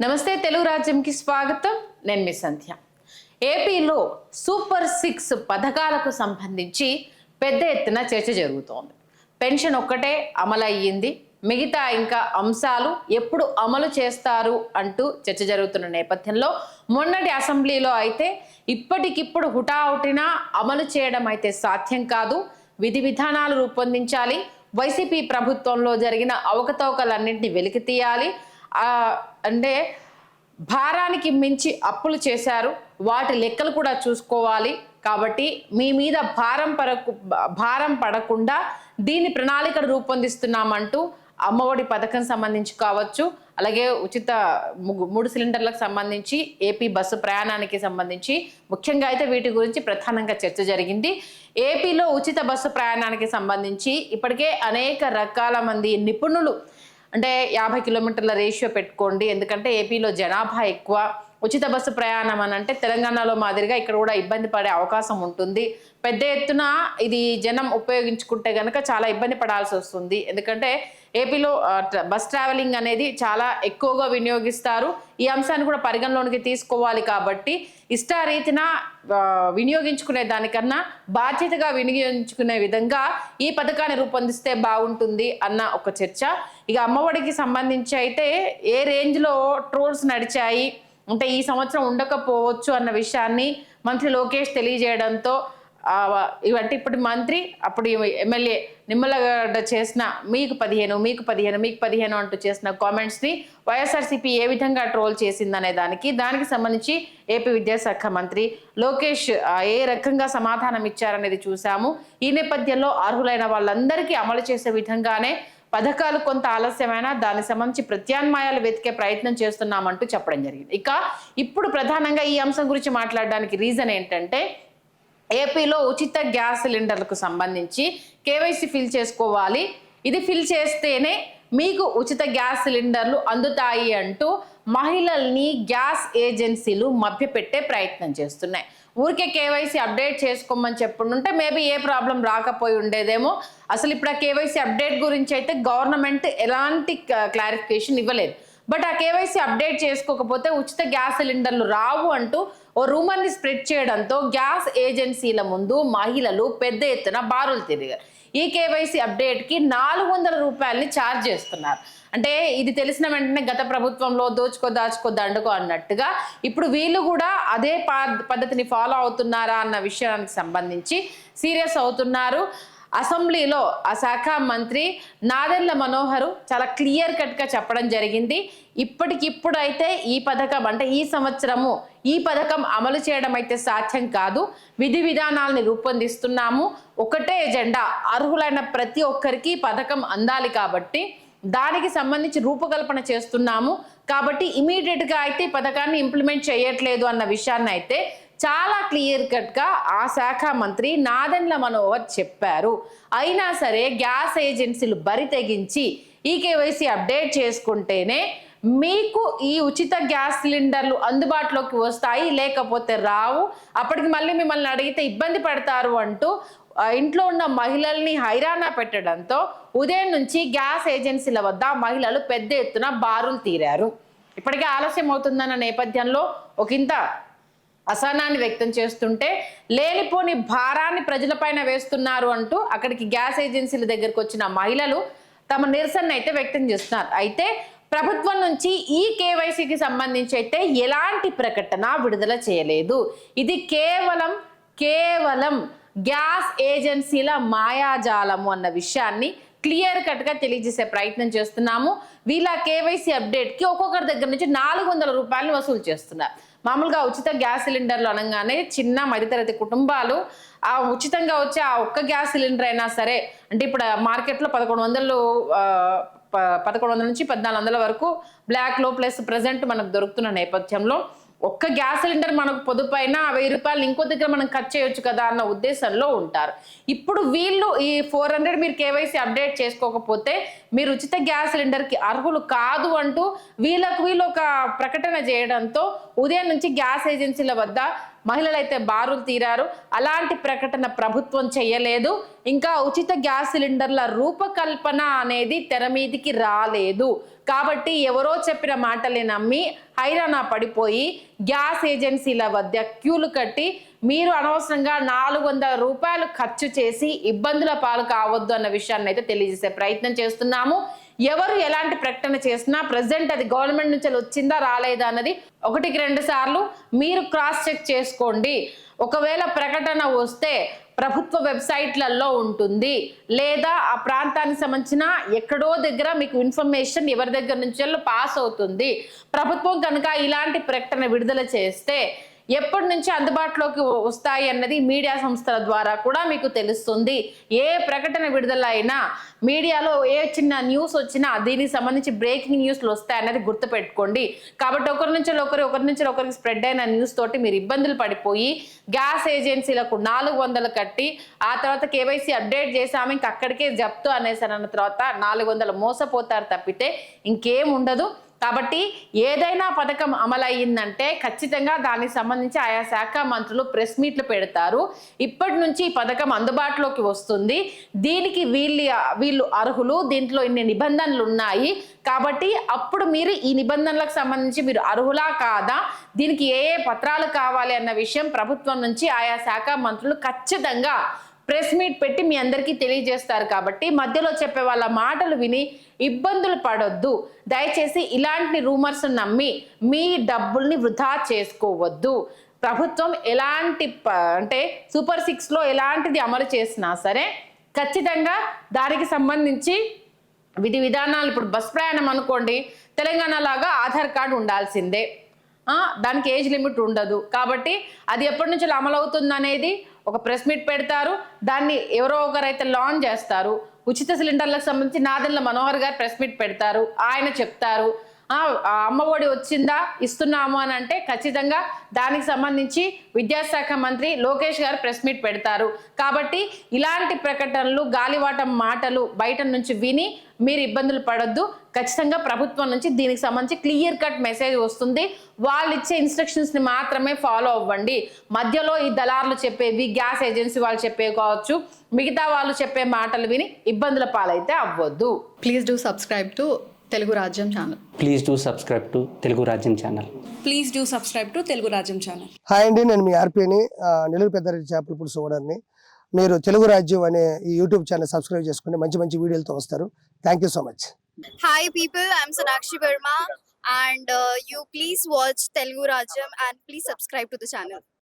నమస్తే తెలుగు రాజ్యంకి స్వాగతం. నేను మీ సంధ్య. ఏపీలో సూపర్ 6 పథకాలకు సంబంధించి పెద్ద ఎత్తున చర్చ జరుగుతోంది. పెన్షన్ ఒక్కటే అమలు అయ్యింది, మిగతా ఇంకా అంశాలు ఎప్పుడు అమలు చేస్తారు అంటూ చర్చ జరుగుతున్న నేపథ్యంలో మొన్నటి అసెంబ్లీలో అయితే ఇప్పటికిప్పుడు హుటాహుటిన అమలు చేయడం అయితే సాధ్యం కాదు, విధి విధానాలు రూపొందించాలి, వైసీపీ ప్రభుత్వంలో జరిగిన అవకతవకలన్నింటినీ వెలికి తీయాలి, అంటే భారానికి మించి అప్పులు చేశారు, వాటి లెక్కలు కూడా చూసుకోవాలి, కాబట్టి మీ మీద భారం పడకుండా దీని ప్రణాళికను రూపొందిస్తున్నామంటూ అమ్మఒడి పథకం సంబంధించి కావచ్చు, అలాగే ఉచిత 3 సిలిండర్లకు సంబంధించి, ఏపీ బస్సు ప్రయాణానికి సంబంధించి ముఖ్యంగా అయితే వీటి గురించి ప్రధానంగా చర్చ జరిగింది. ఏపీలో ఉచిత బస్సు ప్రయాణానికి సంబంధించి ఇప్పటికే అనేక రకాల మంది నిపుణులు, అంటే 50 కిలోమీటర్ల రేషియో పెట్టుకోండి, ఎందుకంటే ఏపీలో జనాభా ఎక్కువ, ఉచిత బస్సు ప్రయాణం అని అంటే తెలంగాణలో మాదిరిగా ఇక్కడ కూడా ఇబ్బంది పడే అవకాశం ఉంటుంది, పెద్ద ఎత్తున ఇది జనం ఉపయోగించుకుంటే కనుక చాలా ఇబ్బంది పడాల్సి వస్తుంది, ఎందుకంటే ఏపీలో బస్ ట్రావెలింగ్ అనేది చాలా ఎక్కువగా వినియోగిస్తారు, ఈ అంశాన్ని కూడా పరిగణలోనికి తీసుకోవాలి, కాబట్టి ఇష్టారీతిన వినియోగించుకునే దానికన్నా బాధ్యతగా వినియోగించుకునే విధంగా ఈ పథకాన్ని రూపొందిస్తే బాగుంటుంది అన్న ఒక చర్చ. ఇక అమ్మఒడికి సంబంధించి అయితే ఏ రేంజ్లో ట్రోల్స్ నడిచాయి, అంటే ఈ సంవత్సరం ఉండకపోవచ్చు అన్న విషయాన్ని మంత్రి లోకేష్ తెలియజేయడంతో ఇవంటే ఇప్పుడు మంత్రి అప్పుడు ఎమ్మెల్యే నిమ్మలగడ్డ చేసిన మీకు 15 అంటూ చేసిన కామెంట్స్ని వైఎస్ఆర్సీపీ ఏ విధంగా ట్రోల్ చేసిందనే దానికి సంబంధించి ఏపీ విద్యాశాఖ మంత్రి లోకేష్ ఏ రకంగా సమాధానం ఇచ్చారనేది చూసాము. ఈ నేపథ్యంలో అర్హులైన వాళ్ళందరికీ అమలు చేసే విధంగానే పథకాలు కొంత ఆలస్యమైనా దానికి సంబంధించి ప్రత్యామ్నాయాలు వెతికే ప్రయత్నం చేస్తున్నామంటూ చెప్పడం జరిగింది. ఇక ఇప్పుడు ప్రధానంగా ఈ అంశం గురించి మాట్లాడడానికి రీజన్ ఏంటంటే, ఏపీలో ఉచిత గ్యాస్ సిలిండర్లకు సంబంధించి కేవైసీ ఫిల్ చేసుకోవాలి, ఇది ఫిల్ చేస్తేనే మీకు ఉచిత గ్యాస్ సిలిండర్లు అందుతాయి అంటూ మహిళల్ని గ్యాస్ ఏజెన్సీలు మభ్యపెట్టే ప్రయత్నం చేస్తున్నాయి. ఊరికే కేవైసీ అప్డేట్ చేసుకోమని చెప్పుంటే మేబీ ఏ ప్రాబ్లం రాకపోయి ఉండేదేమో. అసలు ఇప్పుడు ఆ కేవైసీ అప్డేట్ గురించి అయితే గవర్నమెంట్ ఎలాంటి క్లారిఫికేషన్ ఇవ్వలేదు. బట్ ఆ కేవైసీ అప్డేట్ చేసుకోకపోతే ఉచిత గ్యాస్ సిలిండర్లు రావు అంటూ ఓ రూమర్ని స్ప్రెడ్ చేయడంతో గ్యాస్ ఏజెన్సీల ముందు మహిళలు పెద్ద ఎత్తున బారులు తిరిగారు. ఈ కేవైసీ అప్డేట్కి 400 రూపాయలని ఛార్జ్ చేస్తున్నారు. అంటే ఇది తెలిసిన వెంటనే గత ప్రభుత్వంలో దాచుకో దండుకో అన్నట్టుగా ఇప్పుడు వీళ్ళు కూడా అదే పద్ధతిని ఫాలో అవుతున్నారా అన్న విషయానికి సంబంధించి సీరియస్ అవుతున్నారు. అసెంబ్లీలో ఆ శాఖ మంత్రి నాదెండ్ల మనోహర్ చాలా క్లియర్ కట్గా చెప్పడం జరిగింది. ఇప్పటికిప్పుడు అయితే ఈ పథకం అంటే ఈ సంవత్సరము ఈ పథకం అమలు చేయడం అయితే సాధ్యం కాదు, విధి విధానాలని రూపొందిస్తున్నాము, ఒకటే ఎజెండా, అర్హులైన ప్రతి ఒక్కరికి పథకం అందాలి, కాబట్టి దానికి సంబంధించి రూపకల్పన చేస్తున్నాము, కాబట్టి ఇమీడియట్గా అయితే ఈ పథకాన్ని ఇంప్లిమెంట్ చేయట్లేదు అన్న విషయాన్ని అయితే చాలా క్లియర్ కట్గా ఆ శాఖ మంత్రి నాదెండ్ల మనోహర్ చెప్పారు. అయినా సరే గ్యాస్ ఏజెన్సీలు బరి తెగించి ఈ కేవైసీ అప్డేట్ చేసుకుంటేనే మీకు ఈ ఉచిత గ్యాస్ సిలిండర్లు అందుబాటులోకి వస్తాయి, లేకపోతే రావు, అప్పటికి మళ్ళీ మిమ్మల్ని అడిగితే ఇబ్బంది పడతారు అంటూ ఇంట్లో ఉన్న మహిళల్ని హైరాణ పెట్టడంతో ఉదయం నుంచి గ్యాస్ ఏజెన్సీల వద్ద మహిళలు పెద్ద ఎత్తున బారులు తీరారు. ఇప్పటికే ఆలస్యం అవుతుందన్న నేపథ్యంలో ఒకంత అసహనాన్ని వ్యక్తం చేస్తుంటే లేనిపోని భారాన్ని ప్రజలపైన వేస్తున్నారు అంటూ అక్కడికి గ్యాస్ ఏజెన్సీల దగ్గరకు వచ్చిన మహిళలు తమ నిరసన అయితే వ్యక్తం చేస్తున్నారు. అయితే ప్రభుత్వం నుంచి ఈ కేవైసీకి సంబంధించి అయితే ఎలాంటి ప్రకటన విడుదల చేయలేదు. ఇది కేవలం గ్యాస్ ఏజెన్సీల మాయాజాలము అన్న విషయాన్ని క్లియర్ కట్గా తెలియజేసే ప్రయత్నం చేస్తున్నాము. వీళ్ళ కేవైసీ అప్డేట్కి ఒక్కొక్కరి దగ్గర నుంచి 400 రూపాయలు వసూలు చేస్తున్నారు. మామూలుగా ఉచిత గ్యాస్ సిలిండర్లు అనగానే చిన్న మధ్యతరగతి కుటుంబాలు ఆ ఉచితంగా వచ్చే ఆ ఒక్క గ్యాస్ సిలిండర్ అయినా సరే, అంటే ఇప్పుడు మార్కెట్లో 1100 నుంచి 1400 వరకు బ్లాక్లో ప్లస్ ప్రజెంట్ మనకు దొరుకుతున్న నేపథ్యంలో ఒక్క గ్యాస్ సిలిండర్ మనకు పొదుపైన 1000 రూపాయలు ఇంకో దగ్గర మనం ఖర్చు చేయొచ్చు కదా అన్న ఉద్దేశంలో ఉంటారు. ఇప్పుడు వీళ్ళు ఈ 400 మీరు కేవైసీ అప్డేట్ చేసుకోకపోతే మీరు ఉచిత గ్యాస్ సిలిండర్కి అర్హులు కాదు అంటూ వీళ్ళు ఒక ప్రకటన చేయడంతో ఉదయం నుంచి గ్యాస్ ఏజెన్సీల వద్ద మహిళలైతే బారులు తీరారు. అలాంటి ప్రకటన ప్రభుత్వం చేయలేదు. ఇంకా ఉచిత గ్యాస్ సిలిండర్ల రూపకల్పన అనేది తెర మీదికి రాలేదు. కాబట్టి ఎవరో చెప్పిన మాటలే నమ్మి హైరానా పడిపోయి గ్యాస్ ఏజెన్సీల వద్ద క్యూలు కట్టి మీరు అనవసరంగా 400 రూపాయలు ఖర్చు చేసి ఇబ్బందుల పాలు కావద్దు అన్న విషయాన్ని అయితే తెలియజేసే ప్రయత్నం చేస్తున్నాము. ఎవరు ఎలాంటి ప్రకటన చేసినా ప్రెసెంట్ అది గవర్నమెంట్ నుంచి వచ్చిందా రాలేదా అన్నది 1-2 సార్లు మీరు క్రాస్ చెక్ చేసుకోండి. ఒకవేళ ప్రకటన వస్తే ప్రభుత్వ వెబ్సైట్లలో ఉంటుంది, లేదా ఆ ప్రాంతానికి సంబంధించిన ఎక్కడో దగ్గర మీకు ఇన్ఫర్మేషన్ ఎవరి దగ్గర నుంచి పాస్ అవుతుంది. ప్రభుత్వం కనుక ఇలాంటి ప్రకటన విడుదల చేస్తే ఎప్పటి నుంచి అందుబాటులోకి వస్తాయి అన్నది మీడియా సంస్థల ద్వారా కూడా మీకు తెలుస్తుంది. ఏ ప్రకటన విడుదల అయినా మీడియాలో ఏ చిన్న న్యూస్ వచ్చినా దీనికి సంబంధించి బ్రేకింగ్ న్యూస్లు వస్తాయి అన్నది గుర్తుపెట్టుకోండి. కాబట్టి ఒకరి నుంచి ఒకరికి స్ప్రెడ్ అయిన న్యూస్ తోటి మీరు ఇబ్బందులు పడిపోయి గ్యాస్ ఏజెన్సీలకు 400 కట్టి ఆ తర్వాత కేవైసీ అప్డేట్ చేసాము ఇంక అక్కడికే జప్తు అనేసారు అన్న తర్వాత 400 మోసపోతారు తప్పితే ఇంకేం ఉండదు. కాబట్టి ఏదైనా పథకం అమలయ్యిందంటే ఖచ్చితంగా దానికి సంబంధించి ఆయా శాఖ మంత్రులు ప్రెస్ మీట్లు పెడతారు. ఇప్పటి నుంచి ఈ పథకం అందుబాటులోకి వస్తుంది, దీనికి వీళ్ళు అర్హులు, దీంట్లో ఇన్ని నిబంధనలు ఉన్నాయి కాబట్టి అప్పుడు మీరు ఈ నిబంధనలకు సంబంధించి మీరు అర్హులా కాదా, దీనికి ఏ పత్రాలు కావాలి అన్న విషయం ప్రభుత్వం నుంచి ఆయా శాఖ మంత్రులు ఖచ్చితంగా ప్రెస్ మీట్ పెట్టి మీ అందరికీ తెలియజేస్తారు. కాబట్టి మధ్యలో చెప్పే వాళ్ళ మాటలు విని ఇబ్బందులు పడొద్దు. దయచేసి ఇలాంటి రూమర్స్ నమ్మి మీ డబ్బుల్ని వృధా చేసుకోవద్దు. ప్రభుత్వం ఎలాంటి అంటే సూపర్ 6లో ఎలాంటిది అమలు చేసినా సరే ఖచ్చితంగా దానికి సంబంధించి విధి విధానాలు, ఇప్పుడు బస్ ప్రయాణం అనుకోండి, తెలంగాణ లాగా ఆధార్ కార్డు ఉండాల్సిందే, దానికి ఏజ్ లిమిట్ ఉండదు. కాబట్టి అది ఎప్పటి నుంచి అమలు అవుతుంది అనేది ఒక ప్రెస్ మీట్ పెడతారు, దాన్ని ఎవరో ఒకరైతే లాంచ్ చేస్తారు. ఉచిత సిలిండర్లకు సంబంధించి నాదెండ్ల మనోహర్ గారు ప్రెస్ మీట్ పెడతారు, ఆయన చెప్తారు అమ్మఒడి వచ్చిందా ఇస్తున్నాము అని అంటే ఖచ్చితంగా దానికి సంబంధించి విద్యాశాఖ మంత్రి లోకేష్ గారు ప్రెస్ మీట్ పెడతారు. కాబట్టి ఇలాంటి ప్రకటనలు, గాలివాటం మాటలు బయట నుంచి విని మీరు ఇబ్బందులు పడొద్దు. ఖచ్చితంగా ప్రభుత్వం నుంచి దీనికి సంబంధించి క్లియర్ కట్ మెసేజ్ వస్తుంది. వాళ్ళు ఇచ్చే ఇన్స్ట్రక్షన్స్ని మాత్రమే ఫాలో అవ్వండి. మధ్యలో ఈ దళారులు చెప్పేవి, గ్యాస్ ఏజెన్సీ వాళ్ళు చెప్పేవి కావచ్చు, మిగతా వాళ్ళు చెప్పే మాటలు విని ఇబ్బందుల పాలైతే అవ్వద్దు. Please do subscribe to Telugu Rajyam channel. Please do subscribe to Telugu Rajyam channel. Please do subscribe to Telugu Rajyam channel. Hi అండి, నేను మీ ఆర్పీని, నెల్లూరు పెద్దారెడ్డి చేపల పులుసు ఓనర్ని. మీరు తెలుగు రాజ్యం అనే ఈ యూట్యూబ్ ఛానల్ సబ్స్క్రైబ్ చేసుకుని మంచి మంచి వీడియోలతో వస్తారు. Thank you so much. Hi people, I'm Sonakshi Verma and you please watch Telugu Rajyam and please subscribe to the channel.